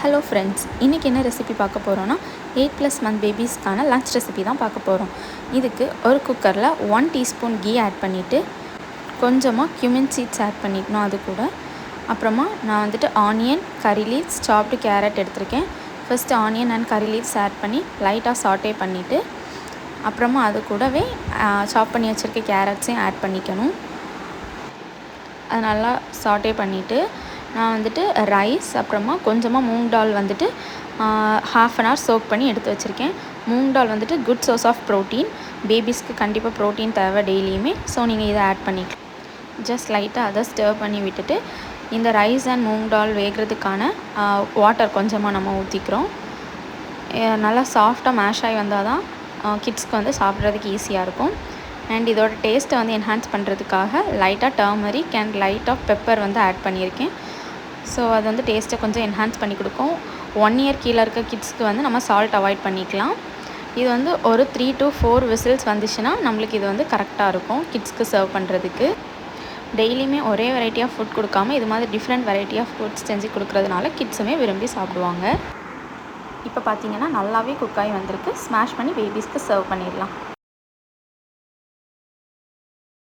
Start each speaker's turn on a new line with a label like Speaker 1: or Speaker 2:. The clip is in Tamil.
Speaker 1: ஹலோ ஃப்ரெண்ட்ஸ், இன்றைக்கி என்ன ரெசிபி பார்க்க போகிறோன்னா 8+ மந்த் பேபிஸ்க்கான லன்ச் ரெசிபி தான் பார்க்க போகிறோம். இதுக்கு ஒரு குக்கரில் 1 டீஸ்பூன் கீ ஆட் பண்ணிவிட்டு கொஞ்சமாக cumin சீட்ஸ் ஆட் பண்ணிக்கணும். அது கூட அப்புறமா நான் ஆனியன், கறி லீவ்ஸ், சாப்டு கேரட் எடுத்திருக்கேன். First onion and curry leaves add பண்ணி லைட்டாக சாட்டே பண்ணிவிட்டு அப்புறமா அது கூடவே சாப் பண்ணி வச்சுருக்க கேரட்ஸையும் ஆட் பண்ணிக்கணும். அது நல்லா சாட்டே பண்ணிவிட்டு நான் ரைஸ் அப்புறமா கொஞ்சமாக மூங் டால் ½ அன் ஹவர் சோக் பண்ணி எடுத்து வச்சுருக்கேன். மூங் டால் குட் சோர்ஸ் ஆஃப் ப்ரோட்டீன். பேபிஸ்க்கு கண்டிப்பாக ப்ரோட்டீன் தேவை டெய்லியுமே. ஸோ நீங்கள் இதை ஆட் பண்ணிக்கலாம். ஜஸ்ட் லைட்டாக அதை ஸ்டர் பண்ணி விட்டுட்டு இந்த ரைஸ் அண்ட் மூங் டால் வேகிறதுக்கான வாட்டர் கொஞ்சமாக நம்ம ஊற்றிக்கிறோம். நல்லா சாஃப்டாக மேஷ் ஆகி வந்தால் தான் கிட்ஸ்க்கு சாப்பிட்றதுக்கு ஈஸியாக இருக்கும். அண்ட் இதோட டேஸ்ட்டை என்ஹான்ஸ் பண்ணுறதுக்காக லைட்டாக turmeric and light of pepper add பண்ணியிருக்கேன். ஸோ அது டேஸ்ட்டை கொஞ்சம் என்ஹான்ஸ் பண்ணி கொடுக்கும். 1 இயர் கீழே இருக்க கிட்ஸ்க்கு நம்ம சால்ட் அவாய்ட் பண்ணிக்கலாம். இது ஒரு 3 to 4 விசில்ஸ் வந்துச்சுன்னா நம்மளுக்கு இது கரெக்டாக இருக்கும் கிட்ஸ்க்கு சர்வ் பண்ணுறதுக்கு. டெய்லியுமே ஒரே வெரைட்டி ஆஃப் ஃபுட் கொடுக்காம இது மாதிரி டிஃப்ரெண்ட் வெரைட்டி ஆஃப் ஃபுட்ஸ் செஞ்சு கொடுக்குறதுனால கிட்ஸுமே விரும்பி சாப்பிடுவாங்க. இப்போ பார்த்தீங்கன்னா நல்லாவே குக்காகி வந்திருக்கு. ஸ்மாஷ் பண்ணி பேபிஸ்க்கு சர்வ் பண்ணிடலாம்.